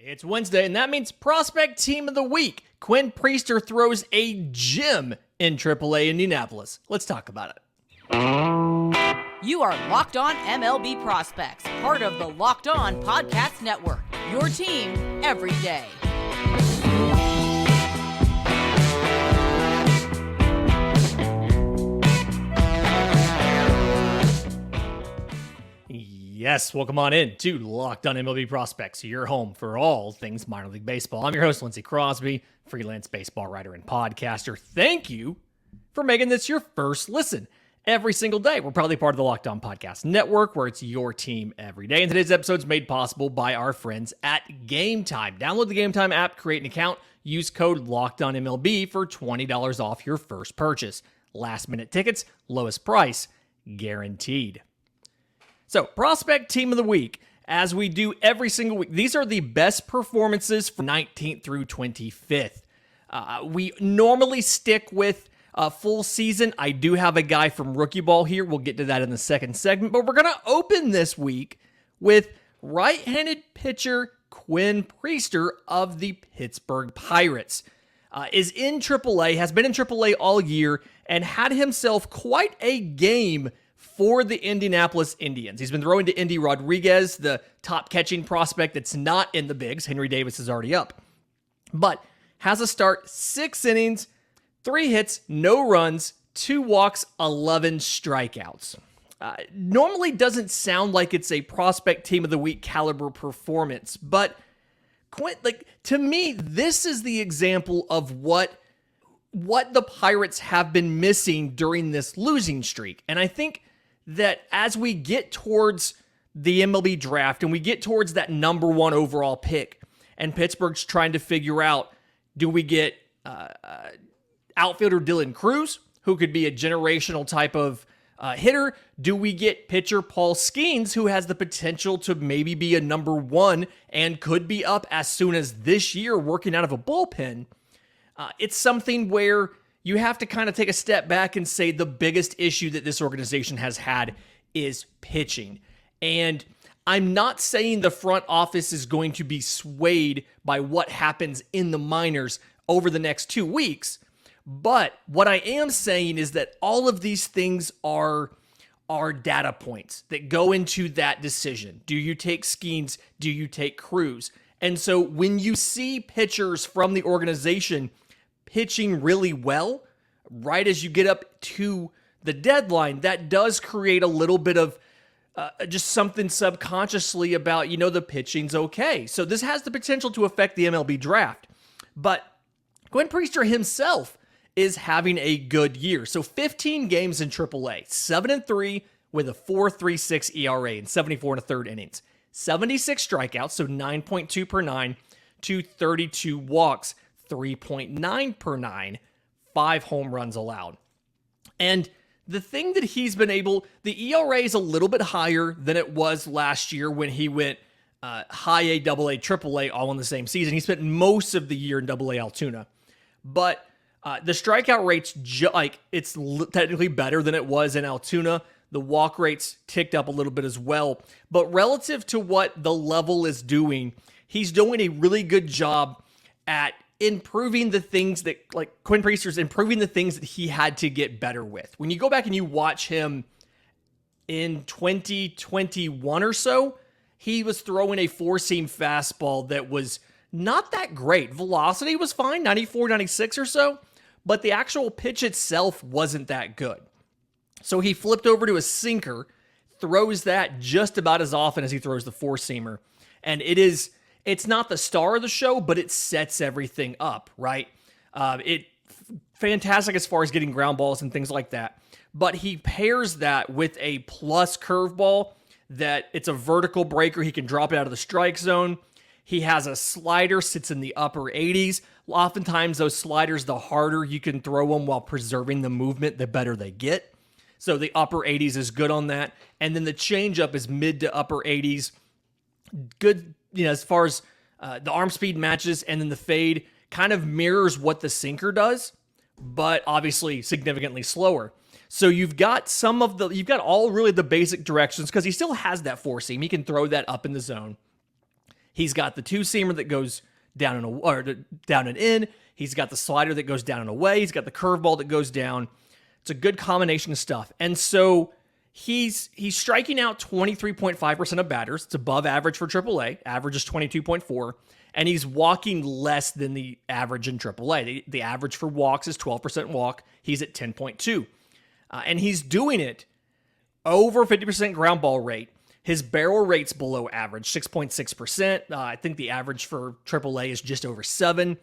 It's Wednesday, and that means Prospect Team of the Week. Quinn Priester throws a gem in AAA Indianapolis. Let's talk about it. You are Locked On MLB Prospects, part of the Locked On Podcast Network, your team every day. Yes, welcome on in to Locked On MLB Prospects, your home for all things minor league baseball. I'm your host, Lindsey Crosby, freelance baseball writer and podcaster. Thank you for making this your first listen every single day. We're proudly part of the Locked On Podcast Network, where it's your team every day. And today's episode is made possible by our friends at Game Time. Download the Game Time app, create an account, use code LOCKEDONMLB for $20 off your first purchase. Last minute tickets, lowest price, guaranteed. So, Prospect Team of the Week, as we do every single week, these are the best performances from 19th through 25th. We normally stick with a full season. I do have a guy from Rookie Ball here. We'll get to that in the second segment, but we're going to open this week with right-handed pitcher Quinn Priester of the Pittsburgh Pirates. Is in AAA, has been in AAA all year, and had himself quite a game for the Indianapolis Indians. He's been throwing to Emmanuel Rodriguez, the top catching prospect that's not in the bigs. Henry Davis is already up. But has a start, 6 innings, 3 hits, no runs, 2 walks, 11 strikeouts. Normally doesn't sound like it's a Prospect Team of the Week caliber performance, but to me, this is the example of what the Pirates have been missing during this losing streak. And I think that as we get towards the MLB draft and we get towards that number 1 overall pick, and Pittsburgh's trying to figure out, do we get outfielder Dylan Cruz, who could be a generational type of hitter? Do we get pitcher Paul Skenes, who has the potential to maybe be a number 1 and could be up as soon as this year working out of a bullpen? It's something where you have to kind of take a step back and say the biggest issue that this organization has had is pitching. And I'm not saying the front office is going to be swayed by what happens in the minors over the next 2 weeks. But what I am saying is that all of these things are data points that go into that decision. Do you take Skenes? Do you take Cruz? And so when you see pitchers from the organization pitching really well right as you get up to the deadline, that does create a little bit of just something subconsciously about, the pitching's okay. So this has the potential to affect the MLB draft. But Quinn Priester himself is having a good year. So 15 games in AAA, 7-3 with a 4.36 ERA in 74 1/3 innings, 76 strikeouts, so 9.2 per 9, 232 walks, 3.9 per 9, 5 home runs allowed. And the thing that he's been able, the ERA is a little bit higher than it was last year when he went high A, double A, triple A all in the same season. He spent most of the year in double A Altoona. But the strikeout rate's it's technically better than it was in Altoona. The walk rates ticked up a little bit as well. But relative to what the level is doing, he's doing a really good job at improving the things that, Quinn Priester's improving the things that he had to get better with. When you go back and you watch him in 2021 or so, he was throwing a 4-seam fastball that was not that great. Velocity was fine, 94, 96 or so, but the actual pitch itself wasn't that good. So he flipped over to a sinker, throws that just about as often as he throws the 4-seamer, and it's not the star of the show, but it sets everything up, right? Fantastic as far as getting ground balls and things like that. But he pairs that with a plus curveball that it's a vertical breaker. He can drop it out of the strike zone. He has a slider, sits in the upper 80s. Oftentimes those sliders, the harder you can throw them while preserving the movement, the better they get. So the upper 80s is good on that. And then the changeup is mid to upper 80s. Good, as far as the arm speed matches, and then the fade kind of mirrors what the sinker does, but obviously significantly slower. So you've got all really the basic directions, because he still has that 4-seam. He can throw that up in the zone. He's got the two-seamer that goes down and in. He's got the slider that goes down and away. He's got the curveball that goes down. It's a good combination of stuff. And so he's striking out 23.5% of batters. It's above average for AAA. Average is 22.4. And he's walking less than the average in AAA. The average for walks is 12% walk. He's at 10.2. And he's doing it over 50% ground ball rate. His barrel rate's below average, 6.6%. I think the average for AAA is just over 7.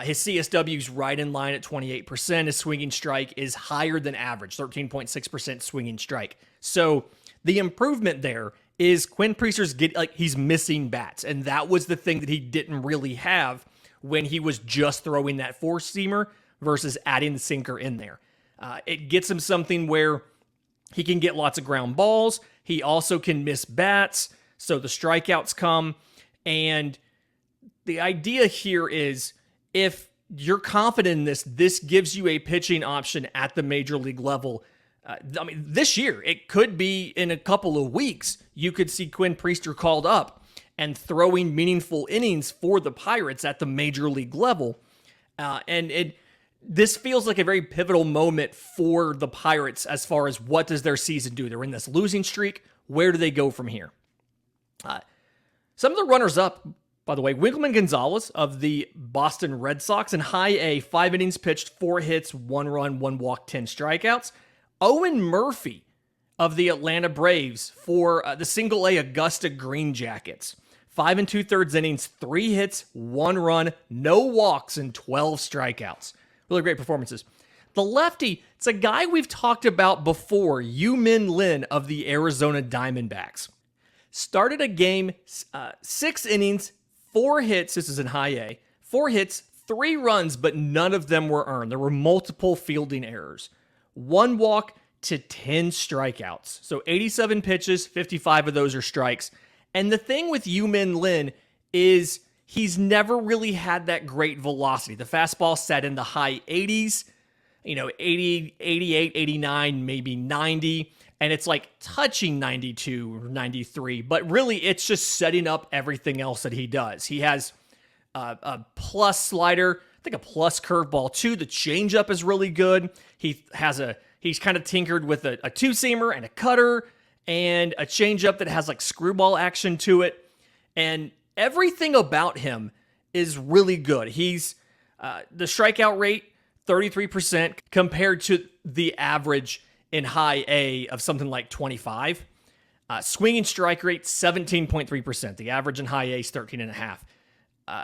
His CSW's right in line at 28%. His swinging strike is higher than average, 13.6% swinging strike. So the improvement there is Quinn Priester's he's missing bats. And that was the thing that he didn't really have when he was just throwing that four-seamer versus adding the sinker in there. It gets him something where he can get lots of ground balls. He also can miss bats, so the strikeouts come. And the idea here is if you're confident in this gives you a pitching option at the major league level. This year, it could be in a couple of weeks, you could see Quinn Priester called up and throwing meaningful innings for the Pirates at the major league level. This feels like a very pivotal moment for the Pirates as far as what does their season do. They're in this losing streak. Where do they go from here? Some of the runners-up, by the way, Winkleman Gonzalez of the Boston Red Sox in high A, 5 innings pitched, 4 hits, 1 run, 1 walk, 10 strikeouts. Owen Murphy of the Atlanta Braves for the single A Augusta Green Jackets. 5 2/3 innings, 3 hits, 1 run, no walks, and 12 strikeouts. Really great performances. The lefty, it's a guy we've talked about before, Yu-Min Lin of the Arizona Diamondbacks. Started a game, 6 innings, 4 hits, this is in high A, 4 hits, 3 runs, but none of them were earned. There were multiple fielding errors. 1 walk to 10 strikeouts. So 87 pitches, 55 of those are strikes. And the thing with Yu-Min Lin is he's never really had that great velocity. The fastball sat in the high 80s, 80, 88, 89, maybe 90. And it's like touching 92 or 93. But really, it's just setting up everything else that he does. He has a plus slider, I think a plus curveball too. The changeup is really good. He's kind of tinkered with a two-seamer and a cutter and a changeup that has like screwball action to it. And everything about him is really good. He's the strikeout rate, 33% compared to the average in high A of something like 25. Swinging strike rate, 17.3%. The average in high A is 13.5.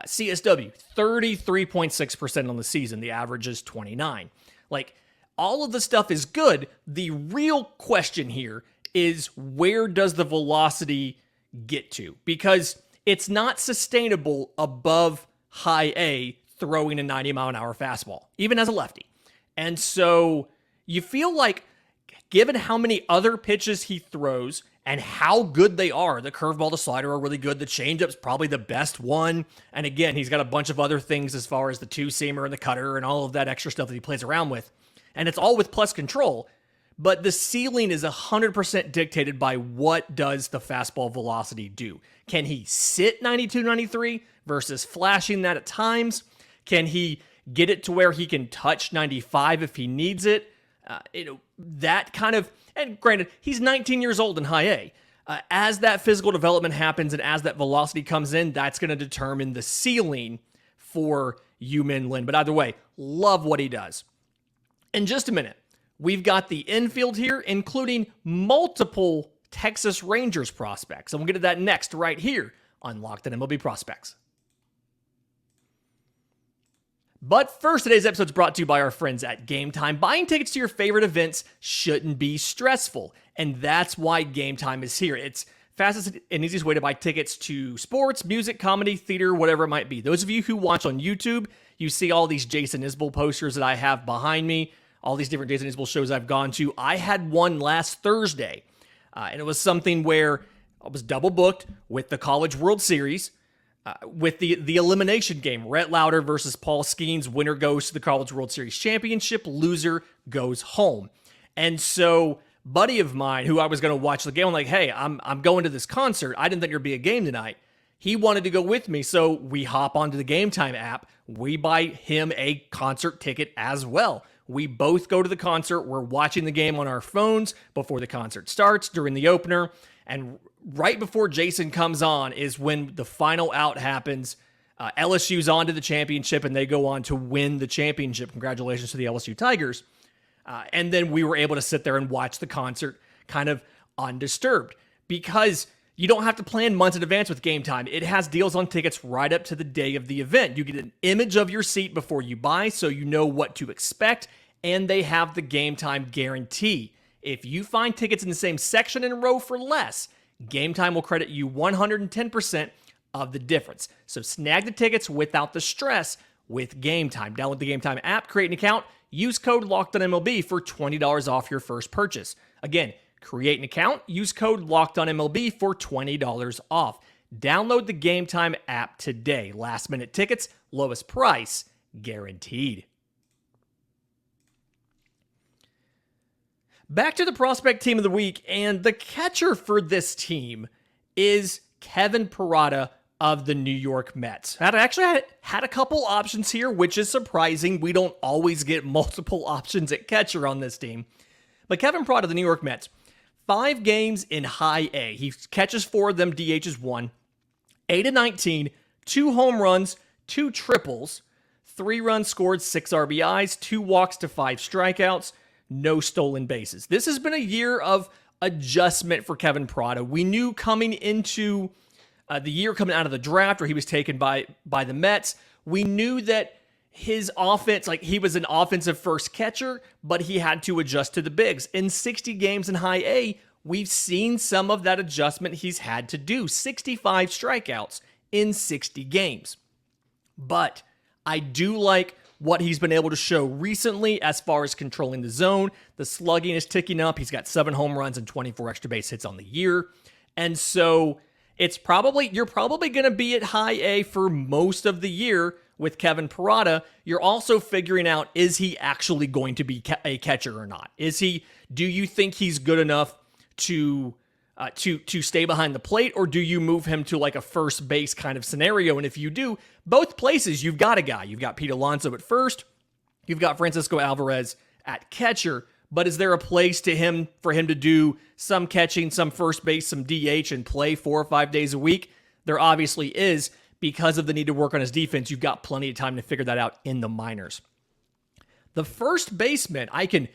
CSW, 33.6% on the season. The average is 29. Like, all of the stuff is good. The real question here is where does the velocity get to? Because it's not sustainable above high A throwing a 90-mile-an-hour fastball, even as a lefty. And so you feel like, given how many other pitches he throws and how good they are, the curveball, the slider are really good. The changeup's probably the best one. And again, he's got a bunch of other things as far as the two-seamer and the cutter and all of that extra stuff that he plays around with. And it's all with plus control. But the ceiling is 100% dictated by what does the fastball velocity do. Can he sit 92, 93 versus flashing that at times? Can he get it to where he can touch 95 if he needs it? That kind of, and granted, he's 19 years old in high A. As that physical development happens and as that velocity comes in, that's going to determine the ceiling for Yu-Min Lin. But either way, love what he does. In just a minute, we've got the infield here, including multiple Texas Rangers prospects. And we'll get to that next right here on Locked On MLB Prospects. But first, today's episode is brought to you by our friends at Game Time. Buying tickets to your favorite events shouldn't be stressful, and that's why Game Time is here. It's fastest and easiest way to buy tickets to sports, music, comedy, theater, whatever it might be. Those of you who watch on YouTube, you see all these Jason Isbell posters that I have behind me, all these different Jason Isbell shows I've gone to. I had one last Thursday, and it was something where I was double booked with the College World Series, with the elimination game, Rhett Lauder versus Paul Skenes. Winner goes to the College World Series championship, loser goes home. And so, buddy of mine who I was going to watch the game, I'm like, hey, I'm going to this concert. I didn't think there'd be a game tonight. He wanted to go with me, so we hop onto the Game Time app. We buy him a concert ticket as well. We both go to the concert. We're watching the game on our phones before the concert starts, during the opener, and right before Jason comes on is when the final out happens. LSU's on to the championship, and they go on to win the championship. Congratulations to the LSU Tigers. And then we were able to sit there and watch the concert kind of undisturbed, because you don't have to plan months in advance with Game Time. It has deals on tickets right up to the day of the event. You get an image of your seat before you buy, so you know what to expect, and they have the Game Time guarantee. If you find tickets in the same section and row for less, Game Time will credit you 110% of the difference. So snag the tickets without the stress with Game Time. Download the Game Time app, create an account, use code LOCKEDONMLB for $20 off your first purchase. Again, create an account, use code LOCKEDONMLB for $20 off. Download the Game Time app today. Last minute tickets, lowest price, guaranteed. Back to the prospect team of the week, and the catcher for this team is Kevin Parada of the New York Mets. Had a couple options here, which is surprising. We don't always get multiple options at catcher on this team. But Kevin Parada of the New York Mets, 5 games in high A. He catches 4 of them, DHs 1. 8-19, 2 home runs, 2 triples, 3 runs scored, 6 RBIs, 2 walks to 5 strikeouts, no stolen bases. This has been a year of adjustment for Kevin Parada. We knew coming into the year coming out of the draft where he was taken by the Mets, we knew that his offense, like he was an offensive first catcher, but he had to adjust to the bigs. In 60 games in high A, we've seen some of that adjustment he's had to do. 65 strikeouts in 60 games. But I do like what he's been able to show recently as far as controlling the zone. The slugging is ticking up. He's got 7 home runs and 24 extra base hits on the year. And so you're probably going to be at high A for most of the year with Kevin Parada. You're also figuring out, is he actually going to be a catcher or not? Do you think he's good enough to stay behind the plate, or do you move him to like a first base kind of scenario? And if you do, both places, you've got a guy. You've got Pete Alonso at first. You've got Francisco Alvarez at catcher. But is there a place for him to do some catching, some first base, some DH, and play 4 or 5 days a week? There obviously is. Because of the need to work on his defense, you've got plenty of time to figure that out in the minors. The first baseman, I can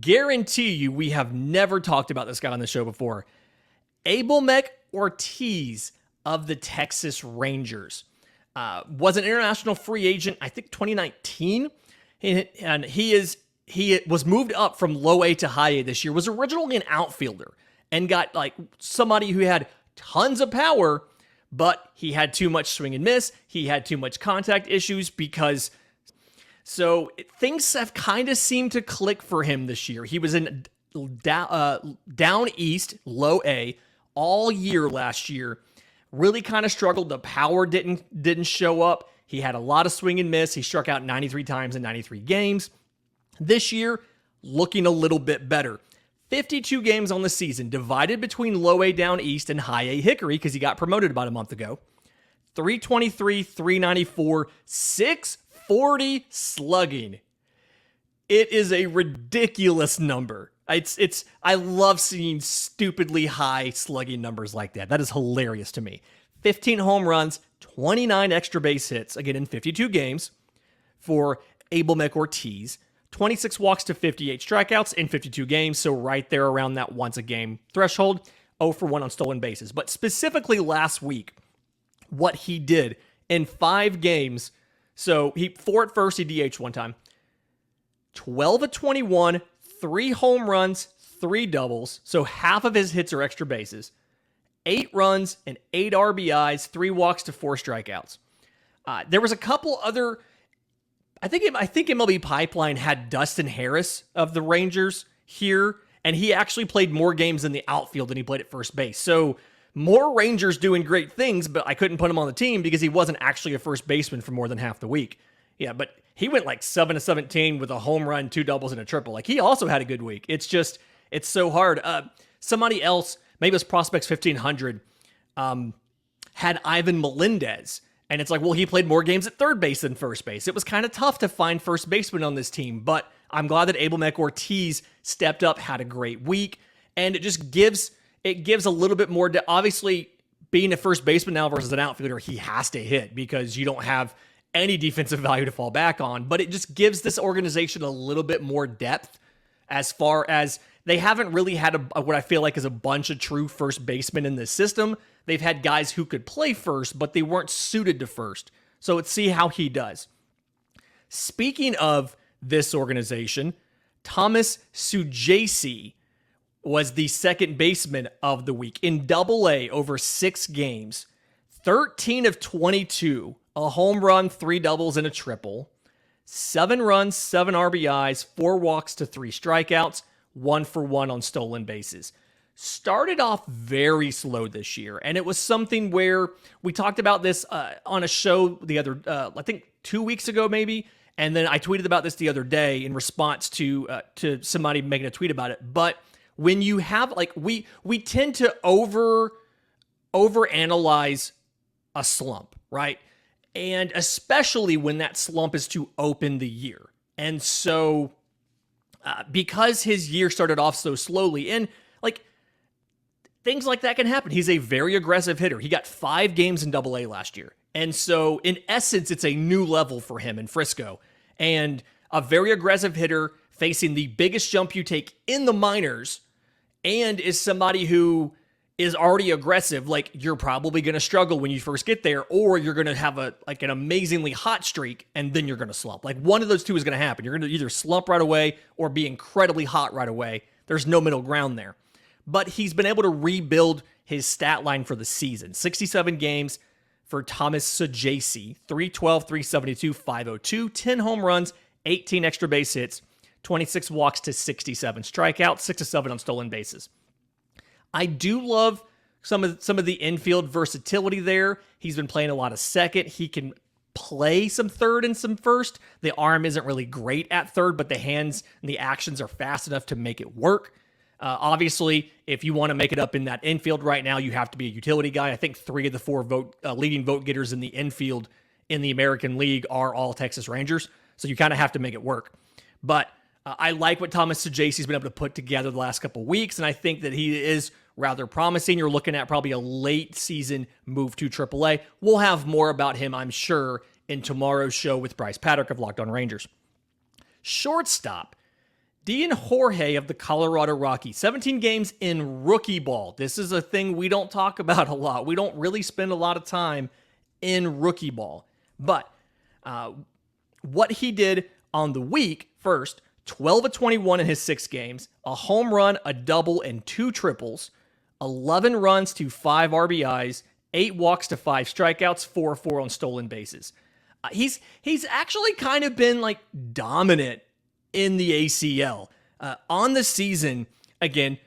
guarantee you we have never talked about this guy on the show before. Abimelec Ortiz of the Texas Rangers. Was an international free agent, I think 2019. And he was moved up from low A to high A this year. Was originally an outfielder and got like somebody who had tons of power, but he had too much swing and miss. He had too much contact issues things have kind of seemed to click for him this year. He was in down east, low A, all year last year. Really kind of struggled. The power didn't show up. He had a lot of swing and miss. He struck out 93 times in 93 games. This year, looking a little bit better. 52 games on the season, divided between low A down east and high A Hickory, because he got promoted about a month ago. 323, 394, 640 slugging. It is a ridiculous number. I love seeing stupidly high slugging numbers like that. That is hilarious to me. 15 home runs, 29 extra base hits, again in 52 games for Abimelec Ortiz. 26 walks to 58 strikeouts in 52 games, so right there around that once a game threshold. 0 for 1 on stolen bases. But specifically last week, what he did in 5 games, so 4 at first, he DH'd 1 time. 12 of 21, 3 home runs, 3 doubles, so half of his hits are extra bases. 8 runs and 8 RBIs, 3 walks to 4 strikeouts. There was a couple other... I think MLB Pipeline had Dustin Harris of the Rangers here, and he actually played more games in the outfield than he played at first base. So more Rangers doing great things, but I couldn't put him on the team because he wasn't actually a first baseman for more than half the week. Yeah, but he went like 7-17 with a home run, 2 doubles, and a triple. Like, he also had a good week. It's so hard. Somebody else, maybe it was Prospects 1500, had Ivan Melendez. And it's like, well, he played more games at third base than first base. It was kind of tough to find first baseman on this team, but I'm glad that Abimelec Ortiz stepped up, had a great week, and it just gives a little bit more. Obviously, being a first baseman now versus an outfielder, he has to hit because you don't have any defensive value to fall back on, but it just gives this organization a little bit more depth as far as they haven't really had what I feel like is a bunch of true first basemen in this system. They've had guys who could play first, but they weren't suited to first. So let's see how he does. Speaking of this organization, Thomas Saggese was the second baseman of the week in Double-A over 6 games. 13 of 22, a home run, 3 doubles, and a triple. 7 runs, 7 RBIs, 4 walks to 3 strikeouts, 1 for 1 on stolen bases. Started off very slow this year, and it was something where we talked about this on a show the other, I think 2 weeks ago maybe, and then I tweeted about this the other day in response to somebody making a tweet about it. But when you have, like, we tend to overanalyze a slump, right? And especially when that slump is to open the year. And so because his year started off so slowly, and like things like that can happen. He's a very aggressive hitter. He got 5 games in Double-A last year. And so in essence, it's a new level for him in Frisco. And a very aggressive hitter facing the biggest jump you take in the minors, and is somebody who is already aggressive. Like, you're probably going to struggle when you first get there, or you're going to have an amazingly hot streak, and then you're going to slump. Like, one of those two is going to happen. You're going to either slump right away or be incredibly hot right away. There's no middle ground there. But he's been able to rebuild his stat line for the season. 67 games for Thomas Saggese, 312, 372, 502, 10 home runs, 18 extra base hits, 26 walks to 67 strikeouts, 6 to 7 on stolen bases. I do love some of the infield versatility there. He's been playing a lot of second. He can play some third and some first. The arm isn't really great at third, but the hands and the actions are fast enough to make it work. Obviously, if you want to make it up in that infield right now, you have to be a utility guy. I think 3 of the 4 leading vote getters in the infield in the American League are all Texas Rangers, so you kind of have to make it work. But I like what Thomas Saggese's been able to put together the last couple of weeks, and I think that he is rather promising. You're looking at probably a late season move to AAA. We'll have more about him, I'm sure, in tomorrow's show with Bryce Patrick of Locked On Rangers. Shortstop, Dylan Jorge of the Colorado Rockies, 17 games in rookie ball. This is a thing we don't talk about a lot. We don't really spend a lot of time in rookie ball. But what he did on the week, first, 12 of 21 in his 6 games, a home run, a double, and 2 triples, 11 runs to 5 RBIs, 8 walks to 5 strikeouts, 4 on stolen bases. He's actually kind of been like dominant in the ACL. On the season, again,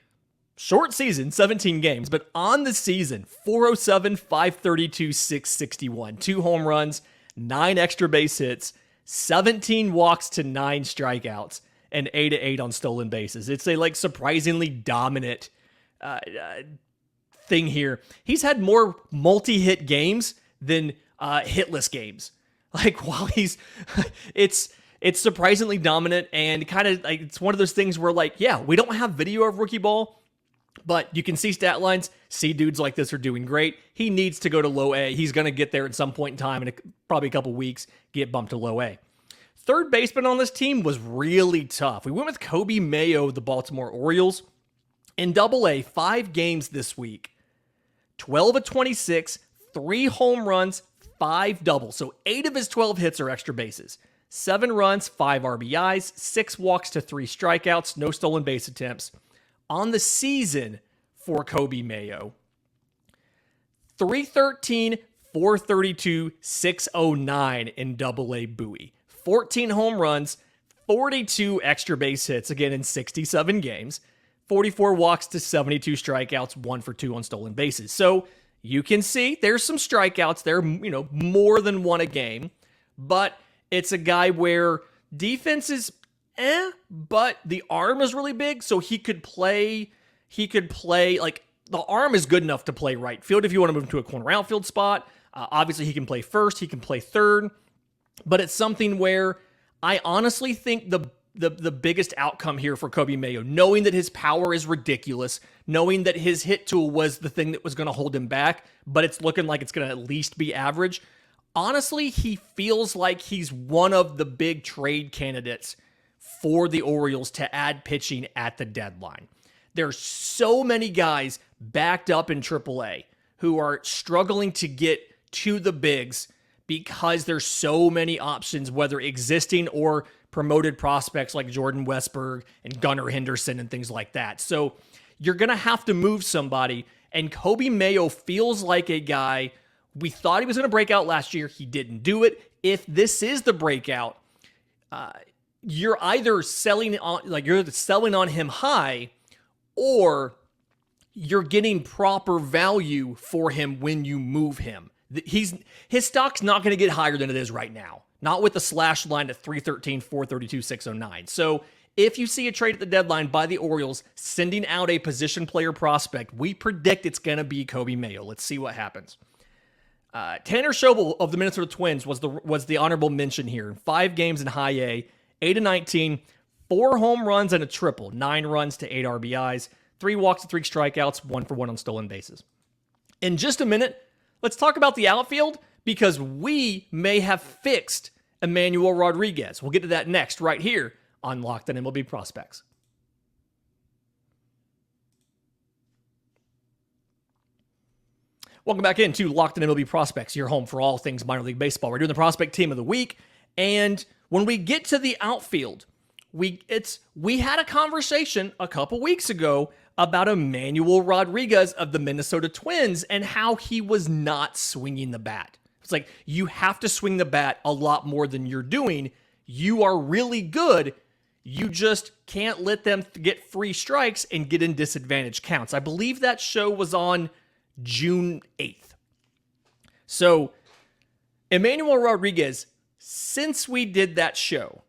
short season, 17 games, but on the season, 407, 532, 661, 2 home runs, 9 extra base hits, 17 walks to 9 strikeouts, and 8 on stolen bases. It's a surprisingly dominant thing here. He's had more multi-hit games than hitless games. While it's surprisingly dominant, and kind of it's one of those things where we don't have video of rookie ball, but you can see stat lines, see dudes like this are doing great. He needs to go to low A. He's going to get there at some point in time, in probably a couple weeks, get bumped to low A. Third baseman on this team was really tough. We went with Coby Mayo of the Baltimore Orioles. In Double-A, 5 games this week, 12 of 26, 3 home runs, 5 doubles. So 8 of his 12 hits are extra bases. 7 runs, 5 RBIs, 6 walks to 3 strikeouts, no stolen base attempts. On the season for Coby Mayo, 313, 432, 609 in Double-A Bowie. 14 home runs, 42 extra base hits, again in 67 games, 44 walks to 72 strikeouts, 1 for 2 on stolen bases. So you can see there's some strikeouts there, more than 1 a game, but it's a guy where defense is but the arm is really big, so he could play the arm is good enough to play right field if you want to move him to a corner outfield spot. Obviously, he can play first, he can play third, but it's something where I honestly think the biggest outcome here for Coby Mayo, knowing that his power is ridiculous, knowing that his hit tool was the thing that was going to hold him back, but it's looking like it's going to at least be average. Honestly, he feels like he's one of the big trade candidates for the Orioles to add pitching at the deadline. There's so many guys backed up in AAA who are struggling to get to the bigs because there's so many options, whether existing or promoted prospects like Jordan Westberg and Gunnar Henderson and things like that. So you're going to have to move somebody, and Coby Mayo feels like a guy. We thought he was going to break out last year. He didn't do it. If this is the breakout, you're either selling on him high, or you're getting proper value for him when you move him. His stock's not going to get higher than it is right now. Not with the slash line at 313, 432, 609. So if you see a trade at the deadline by the Orioles sending out a position player prospect, we predict it's going to be Coby Mayo. Let's see what happens. Tanner Schobel of the Minnesota Twins was the honorable mention here. 5 games in high A, 8-19, 4 home runs and a triple, 9 runs to 8 RBIs, 3 walks to 3 strikeouts, 1 for 1 on stolen bases. In just a minute, let's talk about the outfield, because we may have fixed Emmanuel Rodriguez. We'll get to that next, right here on Locked On MLB Prospects. Welcome back into Locked On MLB Prospects, your home for all things minor league baseball. We're doing the prospect team of the week, and when we get to the outfield, we had a conversation a couple weeks ago about Emmanuel Rodriguez of the Minnesota Twins and how he was not swinging the bat. It's like, you have to swing the bat a lot more than you're doing. You are really good. You just can't let them get free strikes and get in disadvantaged counts. I believe that show was on June 8th. So, Emmanuel Rodriguez, since we did that show,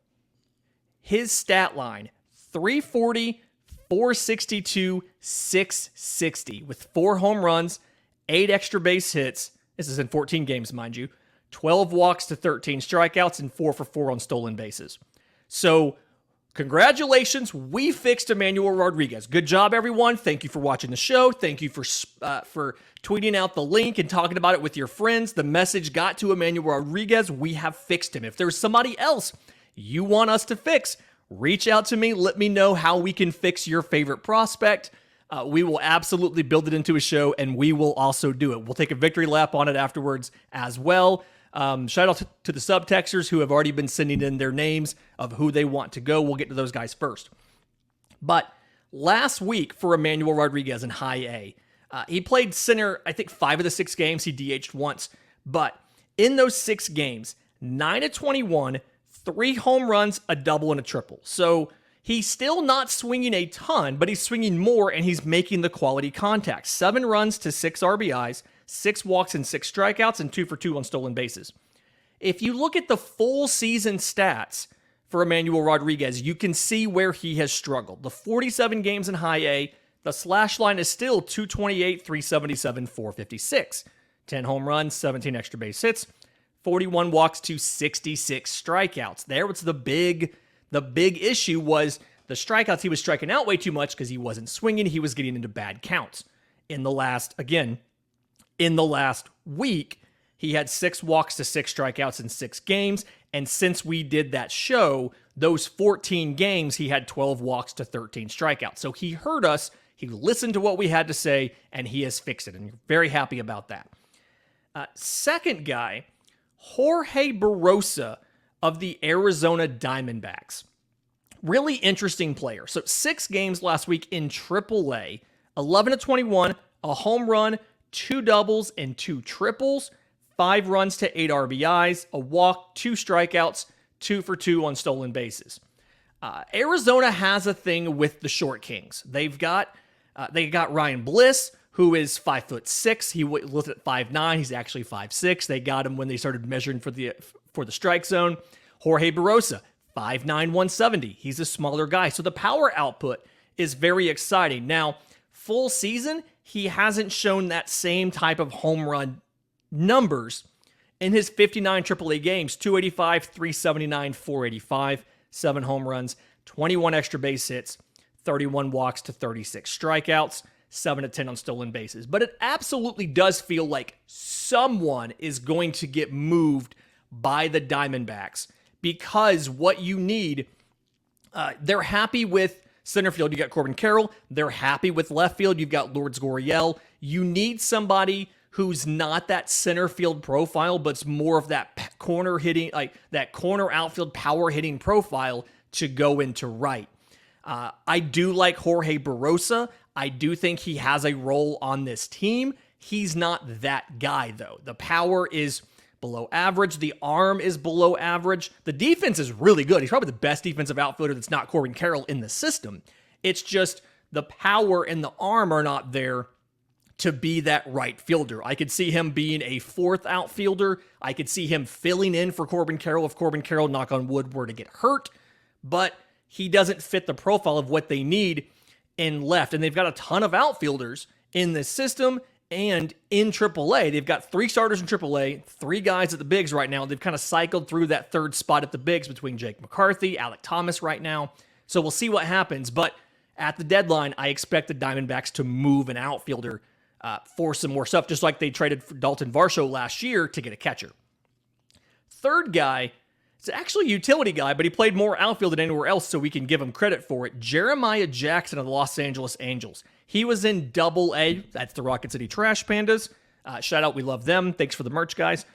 his stat line, 340, 462, 660, with 4 home runs, 8 extra base hits. This is in 14 games, mind you. 12 walks to 13 strikeouts and 4 for 4 on stolen bases. So, congratulations. We fixed Emmanuel Rodriguez. Good job, everyone. Thank you for watching the show. Thank you for tweeting out the link and talking about it with your friends. The message got to Emmanuel Rodriguez. We have fixed him. If there's somebody else you want us to fix, reach out to me. Let me know how we can fix your favorite prospect. We will absolutely build it into a show, and we will also do it. We'll take a victory lap on it afterwards as well. Shout out to the subtexters who have already been sending in their names of who they want to go. We'll get to those guys first. But last week for Emmanuel Rodriguez in high A, he played center, I think 5 of the 6 games. He DH'd once. But in those 6 games, 9-21, 3 home runs, a double, and a triple. So he's still not swinging a ton, but he's swinging more, and he's making the quality contact. 7 runs to 6 RBIs, 6 walks and 6 strikeouts, and 2 for 2 on stolen bases. If you look at the full season stats for Emmanuel Rodriguez, you can see where he has struggled. The 47 games in high A, the slash line is still 228, 377, 456. 10 home runs, 17 extra base hits, 41 walks to 66 strikeouts. There was the big issue was the strikeouts. He was striking out way too much because he wasn't swinging. He was getting into bad counts. In the last week, he had 6 walks to 6 strikeouts in 6 games. And since we did that show, those 14 games, he had 12 walks to 13 strikeouts. So he heard us, he listened to what we had to say, and he has fixed it. And you're very happy about that. Second guy, Jorge Barrosa of the Arizona Diamondbacks. Really interesting player. So 6 games last week in AAA, 11-21, a home run, 2 doubles, and 2 triples, 5 runs to 8 RBIs, a walk, 2 strikeouts, 2 for 2 on stolen bases. Arizona has a thing with the short kings. They got Ryan Bliss, who is 5'6". He looked at 5'9". He's actually 5'6". They got him when they started measuring for the strike zone. Jorge Barrosa, 5'9", 170. He's a smaller guy. So the power output is very exciting. Now, Full season, he hasn't shown that same type of home run numbers in his 59 AAA games. 285, 379, 485, 7 home runs, 21 extra base hits, 31 walks to 36 strikeouts, 7 to 10 on stolen bases. But it absolutely does feel like someone is going to get moved by the Diamondbacks, because what you need, they're happy with center field. You got Corbin Carroll. They're happy with left field. You've got Lourdes Gurriel. You need somebody who's not that center field profile, but's more of that corner hitting, like that corner outfield power hitting profile to go into right. I do like Jorge Barrosa. I do think he has a role on this team. He's not that guy, though. The power is below average. The arm is below average. The defense is really good. He's probably the best defensive outfielder that's not Corbin Carroll in the system. It's just the power and the arm are not there to be that right fielder. I could see him being a fourth outfielder. I could see him filling in for Corbin Carroll if Corbin Carroll, knock on wood, were to get hurt. But he doesn't fit the profile of what they need in left. And they've got a ton of outfielders in this system and in AAA. They've got 3 starters in AAA, 3 guys at the bigs right now. They've kind of cycled through that third spot at the bigs between Jake McCarthy, Alec Thomas right now. So we'll see what happens. But at the deadline, I expect the Diamondbacks to move an outfielder for some more stuff, just like they traded for Dalton Varsho last year to get a catcher. Third guy, it's actually a utility guy, but he played more outfield than anywhere else, so we can give him credit for it. Jeremiah Jackson of the Los Angeles Angels. He was in Double-A. That's the Rocket City Trash Pandas. Shout out, we love them. Thanks for the merch, guys.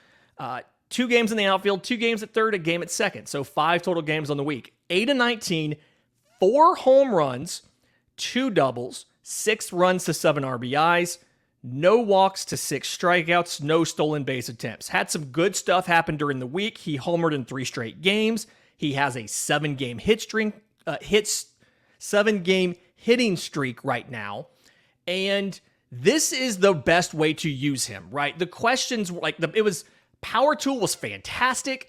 2 games in the outfield, 2 games at third, a game at second. So 5 total games on the week. 8-19, 4 home runs, 2 doubles, 6 runs to 7 RBIs, no walks to 6 strikeouts, no stolen base attempts. Had some good stuff happen during the week. He homered in 3 straight games. He has a 7-game hitting streak right now. And this is the best way to use him, right? The questions, power tool was fantastic.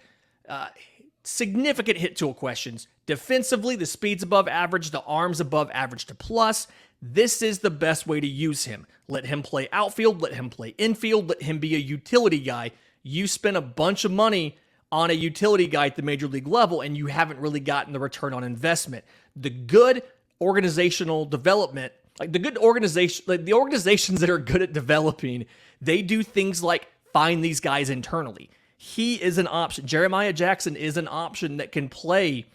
Significant hit tool questions. Defensively, the speed's above average, the arm's above average to plus. This is the best way to use him. Let him play outfield, let him play infield, let him be a utility guy. You spend a bunch of money on a utility guy at the major league level, and you haven't really gotten the return on investment. The good organizational development, the organizations that are good at developing, they do things like find these guys internally. He is an option. Jeremiah Jackson is an option that can play.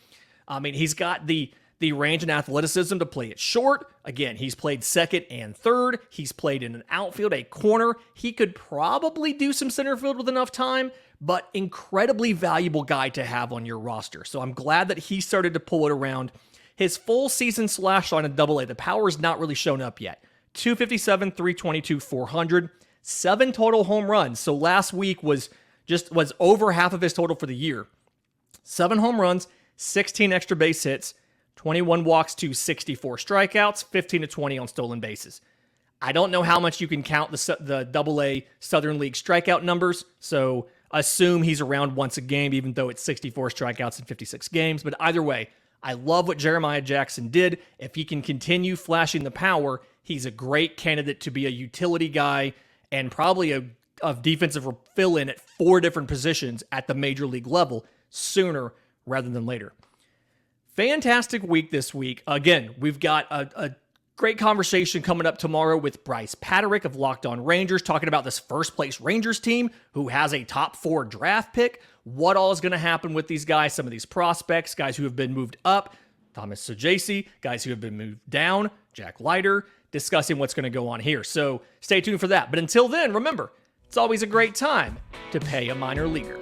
I mean, he's got the range and athleticism to play it short. Again, he's played second and third. He's played in an outfield, a corner. He could probably do some center field with enough time, but incredibly valuable guy to have on your roster. So I'm glad that he started to pull it around. His full season slash line in Double-A, the power's not really shown up yet. 257, 322, 400, 7 total home runs. So last week was over half of his total for the year. 7 home runs, 16 extra base hits, 21 walks to 64 strikeouts, 15 to 20 on stolen bases. I don't know how much you can count the Double-A Southern League strikeout numbers, so assume he's around once a game, even though it's 64 strikeouts in 56 games. But either way, I love what Jeremiah Jackson did. If he can continue flashing the power, he's a great candidate to be a utility guy and probably a defensive fill-in at 4 different positions at the major league level sooner rather than later. Fantastic week this week. Again, we've got a great conversation coming up tomorrow with Bryce Paterick of Locked On Rangers, talking about this first-place Rangers team who has a top 4 draft pick. What all is going to happen with these guys, some of these prospects, guys who have been moved up, Thomas Saggese, guys who have been moved down, Jack Leiter, discussing what's going to go on here. So stay tuned for that. But until then, remember, it's always a great time to pay a minor leaguer.